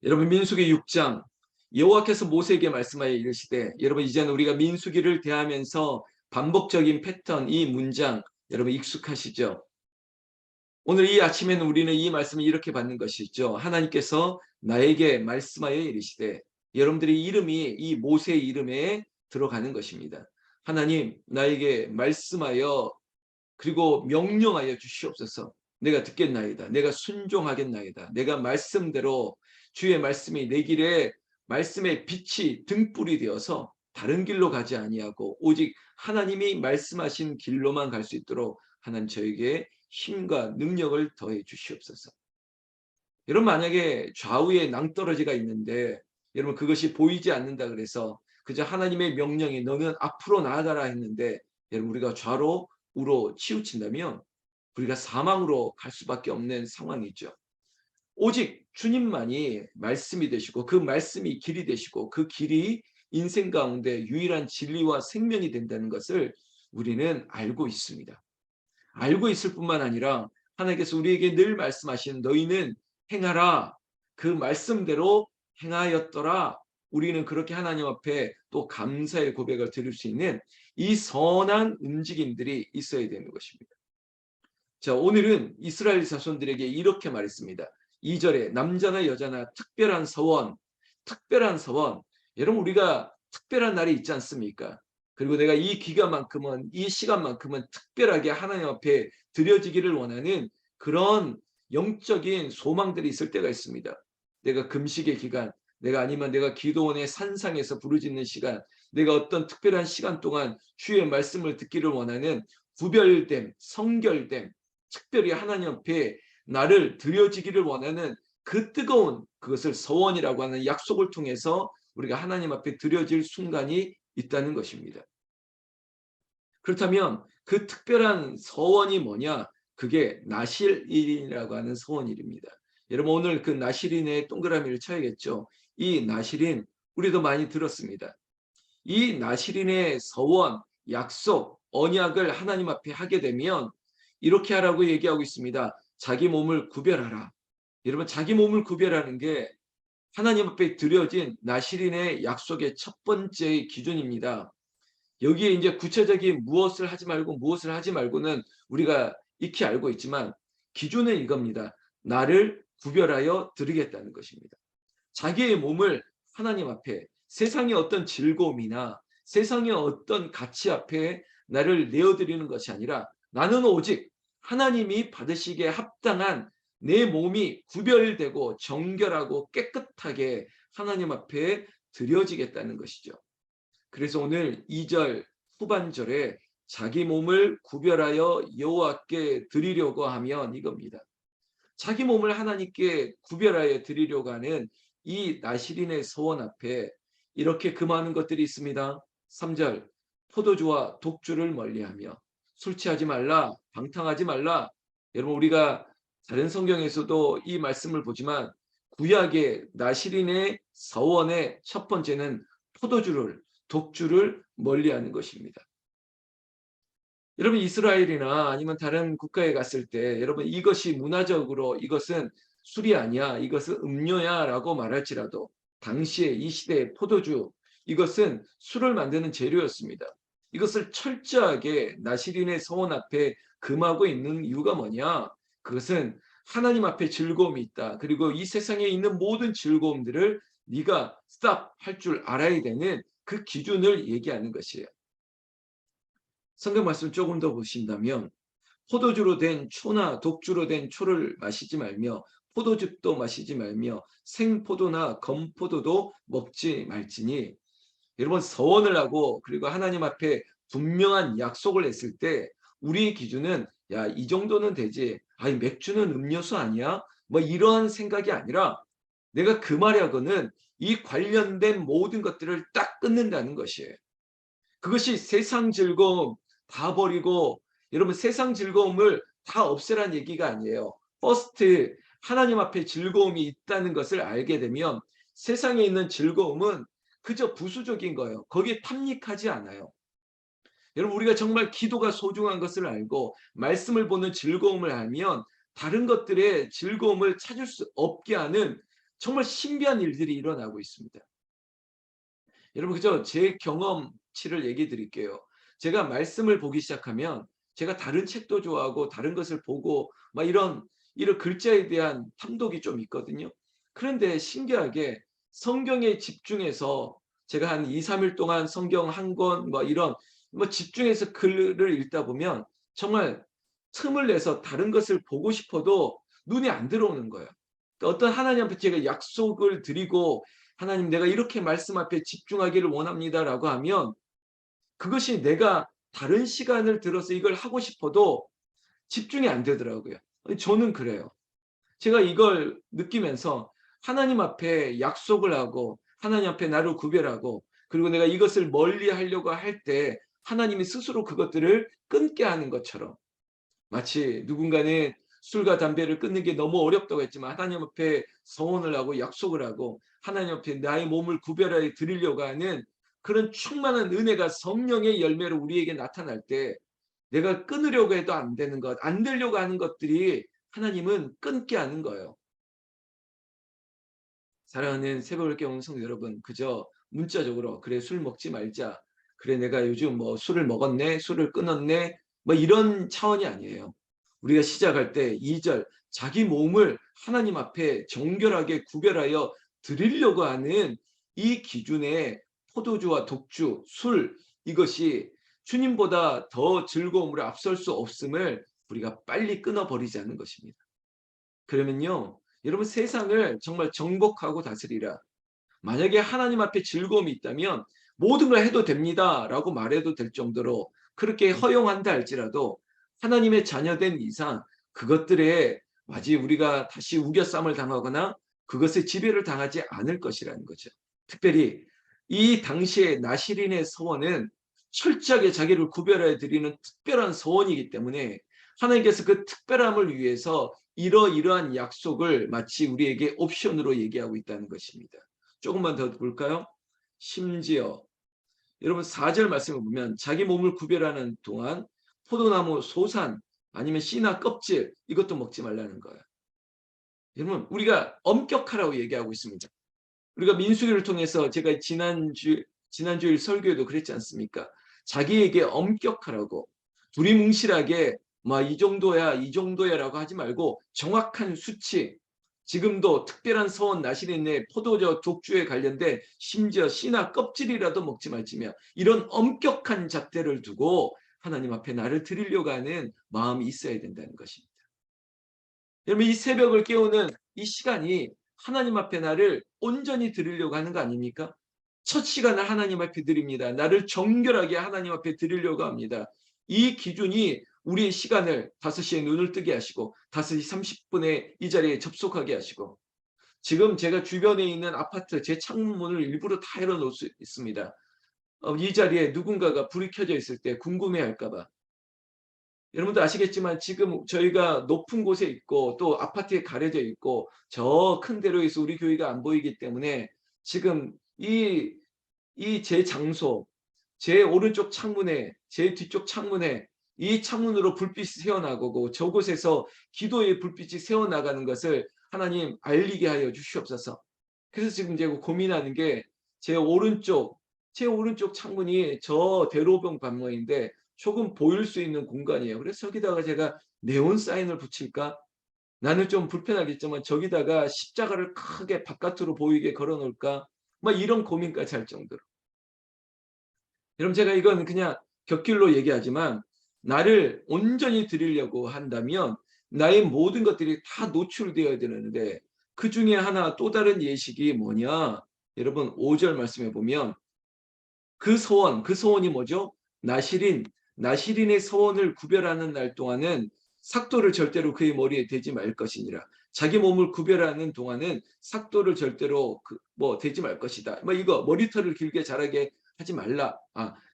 여러분 민수기 6장 여호와께서 모세에게 말씀하여 이르시되 여러분 이제는 우리가 민수기를 대하면서 반복적인 패턴 이 문장 여러분 익숙하시죠? 오늘 이 아침에는 우리는 이 말씀을 이렇게 받는 것이죠. 하나님께서 나에게 말씀하여 이르시되 여러분들의 이름이 이 모세의 이름에 들어가는 것입니다. 하나님 나에게 말씀하여 그리고 명령하여 주시옵소서. 내가 듣겠나이다. 내가 순종하겠나이다. 내가 말씀대로 주의 말씀이 내 길에 말씀의 빛이 등불이 되어서 다른 길로 가지 아니하고 오직 하나님이 말씀하신 길로만 갈 수 있도록 하나님 저에게 힘과 능력을 더해 주시옵소서. 여러분 만약에 좌우에 낭떠러지가 있는데 여러분 그것이 보이지 않는다 그래서 그저 하나님의 명령이 너는 앞으로 나아가라 했는데 여러분 우리가 좌로 우로 치우친다면 우리가 사망으로 갈 수밖에 없는 상황이죠. 오직 주님만이 말씀이 되시고 그 말씀이 길이 되시고 그 길이 인생 가운데 유일한 진리와 생명이 된다는 것을 우리는 알고 있습니다. 알고 있을 뿐만 아니라 하나님께서 우리에게 늘 말씀하시는 너희는 행하라. 그 말씀대로 행하였더라. 우리는 그렇게 하나님 앞에 또 감사의 고백을 드릴 수 있는 이 선한 움직임들이 있어야 되는 것입니다. 자, 오늘은 이스라엘 자손들에게 이렇게 말했습니다. 2절에 남자나 여자나 특별한 서원, 특별한 서원. 여러분 우리가 특별한 날이 있지 않습니까? 그리고 내가 이 기간만큼은 이 시간만큼은 특별하게 하나님 앞에 드려지기를 원하는 그런 영적인 소망들이 있을 때가 있습니다. 내가 금식의 기간, 내가 아니면 내가 기도원의 산상에서 부르짖는 시간, 내가 어떤 특별한 시간 동안 주의 말씀을 듣기를 원하는 구별됨, 성결됨, 특별히 하나님 앞에 나를 드려지기를 원하는 그 뜨거운 그것을 서원이라고 하는 약속을 통해서 우리가 하나님 앞에 드려질 순간이 있다는 것입니다. 그렇다면 그 특별한 서원이 뭐냐? 그게 나실인이라고 하는 서원일입니다. 여러분 오늘 그 나실인의 동그라미를 쳐야겠죠. 이 나실인 우리도 많이 들었습니다. 이 나실인의 서원, 약속, 언약을 하나님 앞에 하게 되면 이렇게 하라고 얘기하고 있습니다. 자기 몸을 구별하라. 여러분 자기 몸을 구별하는 게 하나님 앞에 드려진 나실인의 약속의 첫 번째 기준입니다. 여기에 이제 구체적인 무엇을 하지 말고 무엇을 하지 말고는 우리가 익히 알고 있지만 기준은 이겁니다. 나를 구별하여 드리겠다는 것입니다. 자기의 몸을 하나님 앞에 세상의 어떤 즐거움이나 세상의 어떤 가치 앞에 나를 내어드리는 것이 아니라 나는 오직 하나님이 받으시기에 합당한 내 몸이 구별되고 정결하고 깨끗하게 하나님 앞에 드려지겠다는 것이죠. 그래서 오늘 2절 후반절에 자기 몸을 구별하여 여호와께 드리려고 하면 이겁니다. 자기 몸을 하나님께 구별하여 드리려고 하는 이 나실인의 소원 앞에 이렇게 금하는 것들이 있습니다. 3절 포도주와 독주를 멀리하며 술 취하지 말라, 방탕하지 말라. 여러분 우리가 다른 성경에서도 이 말씀을 보지만 구약의 나실인의 서원의 첫 번째는 포도주를 독주를 멀리하는 것입니다. 여러분 이스라엘이나 아니면 다른 국가에 갔을 때 여러분 이것이 문화적으로 이것은 술이 아니야, 이것은 음료야라고 말할지라도 당시에 이 시대의 포도주 이것은 술을 만드는 재료였습니다. 이것을 철저하게 나시린의 서원 앞에 금하고 있는 이유가 뭐냐? 그것은 하나님 앞에 즐거움이 있다. 그리고 이 세상에 있는 모든 즐거움들을 네가 스탑 할 줄 알아야 되는 그 기준을 얘기하는 것이에요. 성경 말씀 조금 더 보신다면 포도주로 된 초나 독주로 된 초를 마시지 말며 포도즙도 마시지 말며 생포도나 검포도도 먹지 말지니 여러분 서원을 하고 그리고 하나님 앞에 분명한 약속을 했을 때 우리의 기준은 야, 이 정도는 되지. 아니 맥주는 음료수 아니야? 뭐 이러한 생각이 아니라 내가 그 말하고는 이 관련된 모든 것들을 딱 끊는다는 것이에요. 그것이 세상 즐거움 다 버리고 여러분 세상 즐거움을 다 없애란 얘기가 아니에요. 퍼스트 하나님 앞에 즐거움이 있다는 것을 알게 되면 세상에 있는 즐거움은 그저 부수적인 거예요. 거기에 탐닉하지 않아요. 여러분 우리가 정말 기도가 소중한 것을 알고 말씀을 보는 즐거움을 알면 다른 것들의 즐거움을 찾을 수 없게 하는 정말 신비한 일들이 일어나고 있습니다. 여러분 그저 제 경험치를 얘기 드릴게요. 제가 말씀을 보기 시작하면 제가 다른 책도 좋아하고 다른 것을 보고 막 이런 글자에 대한 탐독이 좀 있거든요. 그런데 신기하게 성경에 집중해서 제가 한 2-3일 동안 성경 한 권 뭐 이런 뭐 집중해서 글을 읽다 보면 정말 틈을 내서 다른 것을 보고 싶어도 눈이 안 들어오는 거예요. 그러니까 어떤 하나님 앞에 제가 약속을 드리고 하나님 내가 이렇게 말씀 앞에 집중하기를 원합니다라고 하면 그것이 내가 다른 시간을 들어서 이걸 하고 싶어도 집중이 안 되더라고요. 저는 그래요. 제가 이걸 느끼면서 하나님 앞에 약속을 하고 하나님 앞에 나를 구별하고 그리고 내가 이것을 멀리 하려고 할 때 하나님이 스스로 그것들을 끊게 하는 것처럼 마치 누군가는 술과 담배를 끊는 게 너무 어렵다고 했지만 하나님 앞에 서원을 하고 약속을 하고 하나님 앞에 나의 몸을 구별하여 드리려고 하는 그런 충만한 은혜가 성령의 열매로 우리에게 나타날 때 내가 끊으려고 해도 안 되는 것, 안 되려고 하는 것들이 하나님은 끊게 하는 거예요. 사랑하는 새벽을 깨우는 성도 여러분, 그저 문자적으로 그래 술 먹지 말자. 그래 내가 요즘 뭐 술을 먹었네, 술을 끊었네, 뭐 이런 차원이 아니에요. 우리가 시작할 때 2절 자기 몸을 하나님 앞에 정결하게 구별하여 드리려고 하는 이 기준에 포도주와 독주, 술 이것이 주님보다 더 즐거움으로 앞설 수 없음을 우리가 빨리 끊어버리자는 것입니다. 그러면요, 여러분 세상을 정말 정복하고 다스리라. 만약에 하나님 앞에 즐거움이 있다면 모든 걸 해도 됩니다라고 말해도 될 정도로 그렇게 허용한다 할지라도 하나님의 자녀된 이상 그것들에 마치 우리가 다시 우겨쌈을 당하거나 그것에 지배를 당하지 않을 것이라는 거죠. 특별히 이 당시에 나시린의 서원은 철저하게 자기를 구별해 드리는 특별한 서원이기 때문에 하나님께서 그 특별함을 위해서 이러이러한 약속을 마치 우리에게 옵션으로 얘기하고 있다는 것입니다. 조금만 더 볼까요? 심지어 여러분 4절 말씀을 보면 자기 몸을 구별하는 동안 포도나무 소산 아니면 씨나 껍질 이것도 먹지 말라는 거예요. 여러분 우리가 엄격하라고 얘기하고 있습니다. 우리가 민수기를 통해서 제가 지난주일 설교에도 그랬지 않습니까? 자기에게 엄격하라고 두리뭉실하게 막 이 정도야 이 정도야라고 하지 말고 정확한 수치 지금도 특별한 서원 나시린의 포도주 독주에 관련된 심지어 씨나 껍질이라도 먹지 말지며 이런 엄격한 잣대를 두고 하나님 앞에 나를 드리려고 하는 마음이 있어야 된다는 것입니다. 여러분 이 새벽을 깨우는 이 시간이 하나님 앞에 나를 온전히 드리려고 하는 거 아닙니까? 첫 시간을 하나님 앞에 드립니다. 나를 정결하게 하나님 앞에 드리려고 합니다. 이 기준이 우리의 시간을 5시에 눈을 뜨게 하시고 5시 30분에 이 자리에 접속하게 하시고 지금 제가 주변에 있는 아파트 제 창문을 일부러 다 열어놓을 수 있습니다. 이 자리에 누군가가 불이 켜져 있을 때 궁금해할까 봐. 여러분도 아시겠지만 지금 저희가 높은 곳에 있고 또 아파트에 가려져 있고 저 큰 대로에서 우리 교회가 안 보이기 때문에 지금 이 제 장소, 제 오른쪽 창문에, 제 뒤쪽 창문에 이 창문으로 불빛이 새어나가고 저곳에서 기도의 불빛이 새어나가는 것을 하나님 알리게 하여 주시옵소서. 그래서 지금 제가 고민하는 게 제 오른쪽 창문이 저 대로변 방면인데 조금 보일 수 있는 공간이에요. 그래서 저기다가 제가 네온 사인을 붙일까? 나는 좀 불편하겠지만 저기다가 십자가를 크게 바깥으로 보이게 걸어 놓을까? 막 이런 고민까지 할 정도로. 여러분 제가 이건 그냥 곁길로 얘기하지만 나를 온전히 드리려고 한다면 나의 모든 것들이 다 노출되어야 되는데 그중에 하나 또 다른 예식이 뭐냐? 여러분 5절 말씀해 보면 그 소원이 뭐죠? 나시린의 소원을 구별하는 날 동안은 삭도를 절대로 그의 머리에 대지 말 것이니라. 자기 몸을 구별하는 동안은 삭도를 절대로 대지 말 것이다. 뭐 이거 머리털을 길게 자라게 하지 말라.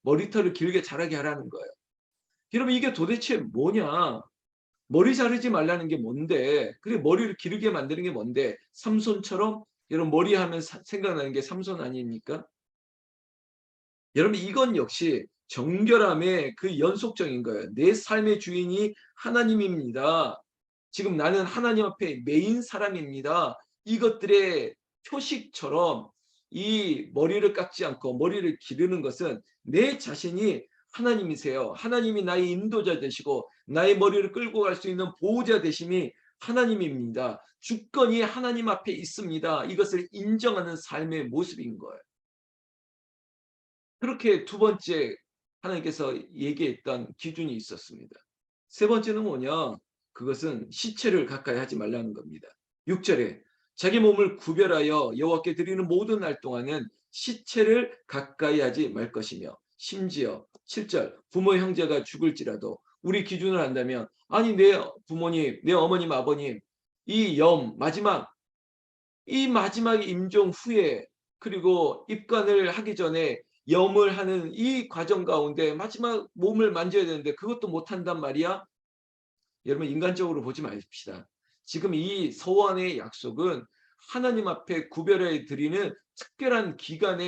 머리털을 길게 자라게 하라는 거예요. 여러분 이게 도대체 뭐냐? 머리 자르지 말라는 게 뭔데? 그래 머리를 기르게 만드는 게 뭔데? 삼손처럼 여러분 머리 하면 생각나는 게 삼손 아닙니까? 여러분 이건 역시 정결함의 그 연속적인 거예요. 내 삶의 주인이 하나님입니다. 지금 나는 하나님 앞에 메인 사람입니다. 이것들의 표식처럼 이 머리를 깎지 않고 머리를 기르는 것은 내 자신이 하나님이세요. 하나님이 나의 인도자 되시고 나의 머리를 끌고 갈 수 있는 보호자 되심이 하나님입니다. 주권이 하나님 앞에 있습니다. 이것을 인정하는 삶의 모습인 거예요. 그렇게 두 번째 하나님께서 얘기했던 기준이 있었습니다. 세 번째는 뭐냐? 그것은 시체를 가까이 하지 말라는 겁니다. 6절에 자기 몸을 구별하여 여호와께 드리는 모든 날 동안은 시체를 가까이 하지 말 것이며, 심지어 7절 부모 형제가 죽을지라도 우리 기준을 한다면, 아니 내 부모님, 내 어머님, 아버님 이 마지막 임종 후에, 그리고 입관을 하기 전에 염을 하는 이 과정 가운데 마지막 몸을 만져야 되는데 그것도 못한단 말이야. 여러분, 인간적으로 보지 마십시다. 지금 이 서원의 약속은 하나님 앞에 구별해 드리는 특별한 기간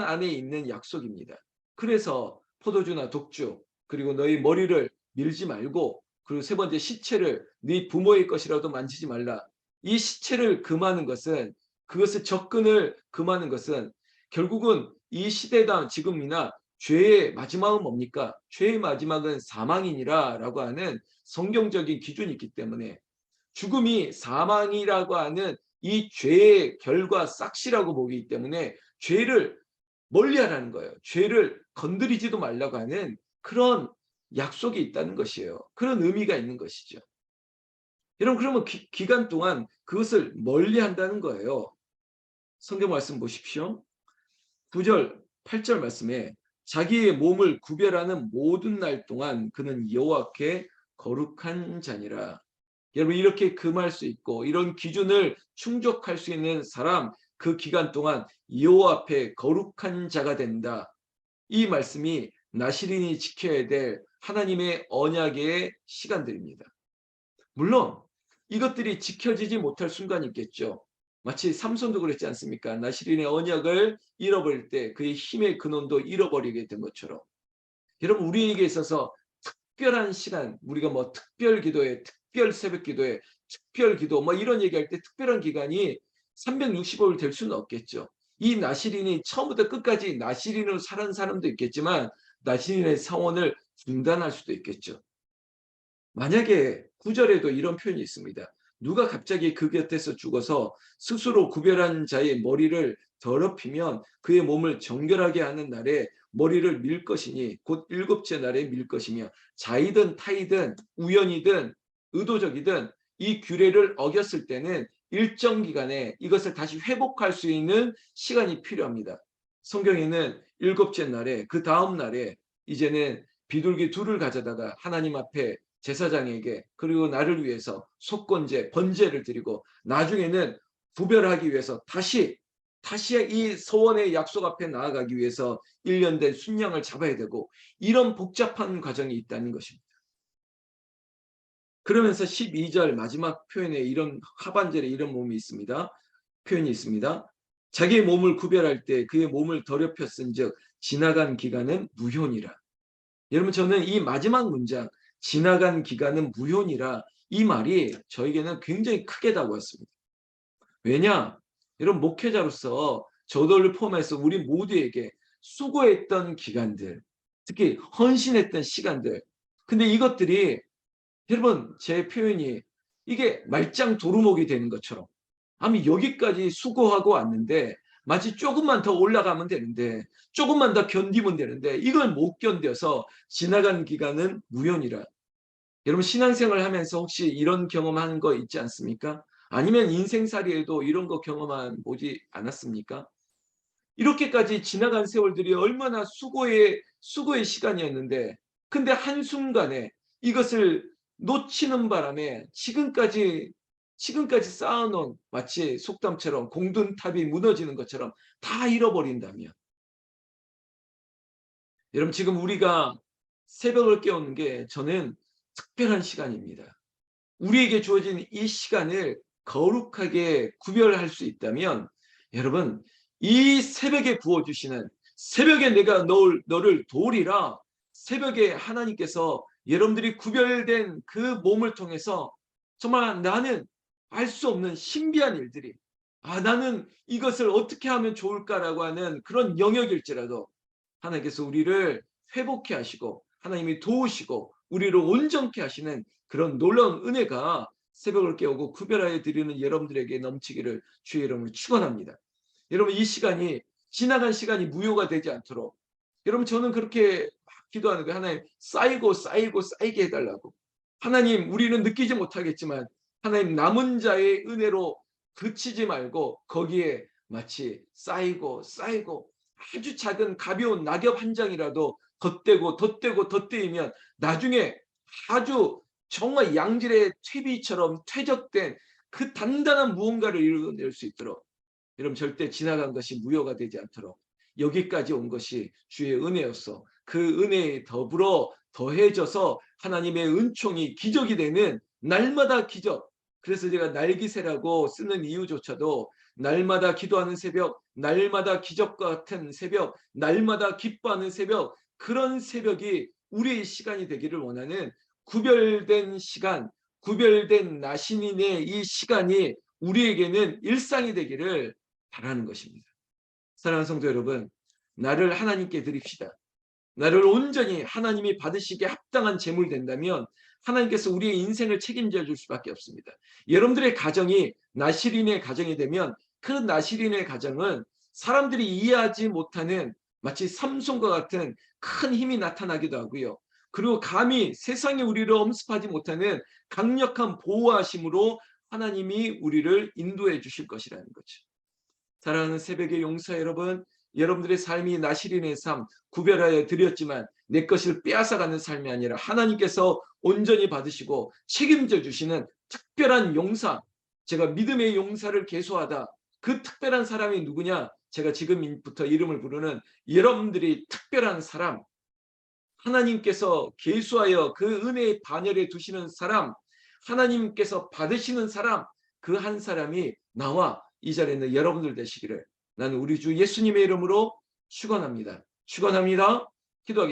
안에 있는 약속입니다. 그래서 포도주나 독주, 그리고 너희 머리를 밀지 말고, 그리고 세 번째 시체를 네 부모의 것이라도 만지지 말라. 이 시체를 금하는 것은, 그것을 접근을 금하는 것은 결국은 이 시대다 지금이나 죄의 마지막은 뭡니까? 죄의 마지막은 사망이니라 라고 하는 성경적인 기준이 있기 때문에, 죽음이 사망이라고 하는 이 죄의 결과 싹시라고 보기 때문에 죄를 멀리하라는 거예요. 죄를 건드리지도 말라고 하는 그런 약속이 있다는 것이에요. 그런 의미가 있는 것이죠. 여러분, 그러면 기간 동안 그것을 멀리한다는 거예요. 성경 말씀 보십시오. 9절, 8절 말씀에 자기의 몸을 구별하는 모든 날 동안 그는 여호와께 거룩한 자니라. 여러분, 이렇게 금할 수 있고 이런 기준을 충족할 수 있는 사람, 그 기간 동안 여호와 앞에 거룩한 자가 된다. 이 말씀이 나시린이 지켜야 될 하나님의 언약의 시간들입니다. 물론 이것들이 지켜지지 못할 순간이 있겠죠. 마치 삼손도 그랬지 않습니까? 나시린의 언약을 잃어버릴 때 그의 힘의 근원도 잃어버리게 된 것처럼, 여러분, 우리에게 있어서 특별한 시간, 우리가 뭐 특별 기도회, 특별 새벽 기도회, 특별 기도 뭐 이런 얘기할 때 특별한 기간이 365일 될 수는 없겠죠. 이 나시린이 처음부터 끝까지 나시린으로 사는 사람도 있겠지만 나시린의 성원을 중단할 수도 있겠죠. 만약에 구절에도 이런 표현이 있습니다. 누가 갑자기 그 곁에서 죽어서 스스로 구별한 자의 머리를 더럽히면 그의 몸을 정결하게 하는 날에 머리를 밀 것이니 곧 일곱째 날에 밀 것이며, 자이든 타이든 우연이든 의도적이든 이 규례를 어겼을 때는 일정 기간에 이것을 다시 회복할 수 있는 시간이 필요합니다. 성경에는 일곱째 날에, 그 다음 날에 이제는 비둘기 둘을 가져다가 하나님 앞에 제사장에게, 그리고 나를 위해서 속건제, 번제를 드리고 나중에는 구별하기 위해서 다시 이 서원의 약속 앞에 나아가기 위해서 1년 된 순양을 잡아야 되고, 이런 복잡한 과정이 있다는 것입니다. 그러면서 12절 마지막 표현에 이런 하반절에 이런 표현이 있습니다. 자기의 몸을 구별할 때 그의 몸을 더럽혔은즉 지나간 기간은 무효니라. 여러분, 저는 이 마지막 문장 지나간 기간은 무효니라, 이 말이 저에게는 굉장히 크게 다가왔습니다. 왜냐? 여러분, 목회자로서 저를 포함해서 우리 모두에게 수고했던 기간들, 특히 헌신했던 시간들, 근데 이것들이, 여러분, 제 표현이 이게 말짱 도루묵이 되는 것처럼, 아니 여기까지 수고하고 왔는데 마치 조금만 더 올라가면 되는데, 조금만 더 견디면 되는데 이걸 못 견뎌서 지나간 기간은 무효니라. 여러분, 신앙생활 하면서 혹시 이런 경험한 거 있지 않습니까? 아니면 인생살이에도 이런 거 경험한 보지 않았습니까? 이렇게까지 지나간 세월들이 얼마나 수고의 시간이었는데, 근데 한순간에 이것을 놓치는 바람에 지금까지 쌓아놓은, 마치 속담처럼 공든탑이 무너지는 것처럼 다 잃어버린다면, 여러분, 지금 우리가 새벽을 깨우는 게 저는 특별한 시간입니다. 우리에게 주어진 이 시간을 거룩하게 구별할 수 있다면, 여러분, 이 새벽에 부어주시는, 새벽에 내가 너를 도우리라, 새벽에 하나님께서 여러분들이 구별된 그 몸을 통해서 정말 나는 알 수 없는 신비한 일들이 나는 이것을 어떻게 하면 좋을까라고 하는 그런 영역일지라도 하나님께서 우리를 회복케 하시고 하나님이 도우시고 우리를 온전케 하시는 그런 놀라운 은혜가 새벽을 깨우고 구별하여 드리는 여러분들에게 넘치기를 주의 이름으로 축원합니다. 여러분 이 시간이 지나간 시간이 무효가 되지 않도록 여러분 저는 그렇게 막 기도하는 거예요. 하나님 쌓이고 쌓이고 쌓이게 해달라고. 하나님 우리는 느끼지 못하겠지만 하나님 남은 자의 은혜로 그치지 말고 거기에 마치 쌓이고 쌓이고 아주 작은 가벼운 낙엽 한 장이라도 덧대고 덧대고 덧대이면 나중에 아주 정말 양질의 퇴비처럼 퇴적된 그 단단한 무언가를 이루어낼 수 있도록 여러분 절대 지나간 것이 무효가 되지 않도록 여기까지 온 것이 주의 은혜였어. 그 은혜에 더불어 더해져서 하나님의 은총이 기적이 되는 날마다 기적. 그래서 제가 날기새라고 쓰는 이유조차도 날마다 기도하는 새벽, 날마다 기적과 같은 새벽, 날마다 기뻐하는 새벽, 그런 새벽이 우리의 시간이 되기를 원하는 구별된 시간, 구별된 나신인의 이 시간이 우리에게는 일상이 되기를 바라는 것입니다. 사랑하는 성도 여러분, 나를 하나님께 드립시다. 나를 온전히 하나님이 받으시기에 합당한 제물 된다면 하나님께서 우리의 인생을 책임져 줄 수밖에 없습니다. 여러분들의 가정이 나실인의 가정이 되면 그 나실인의 가정은 사람들이 이해하지 못하는 마치 삼손과 같은 큰 힘이 나타나기도 하고요. 그리고 감히 세상에 우리를 엄습하지 못하는 강력한 보호하심으로 하나님이 우리를 인도해 주실 것이라는 거죠. 사랑하는 새벽의 용사 여러분, 여러분들의 삶이 나실인의 삶 구별하여 드렸지만 내 것을 빼앗아가는 삶이 아니라 하나님께서 온전히 받으시고 책임져 주시는 특별한 용사, 제가 믿음의 용사를 계수하다. 그 특별한 사람이 누구냐? 제가 지금부터 이름을 부르는 여러분들이 특별한 사람, 하나님께서 계수하여 그 은혜의 반열에 두시는 사람, 하나님께서 받으시는 사람, 그 한 사람이 나와 이 자리에 있는 여러분들 되시기를 나는 우리 주 예수님의 이름으로 축원합니다. 축원합니다. 기도하겠습니다.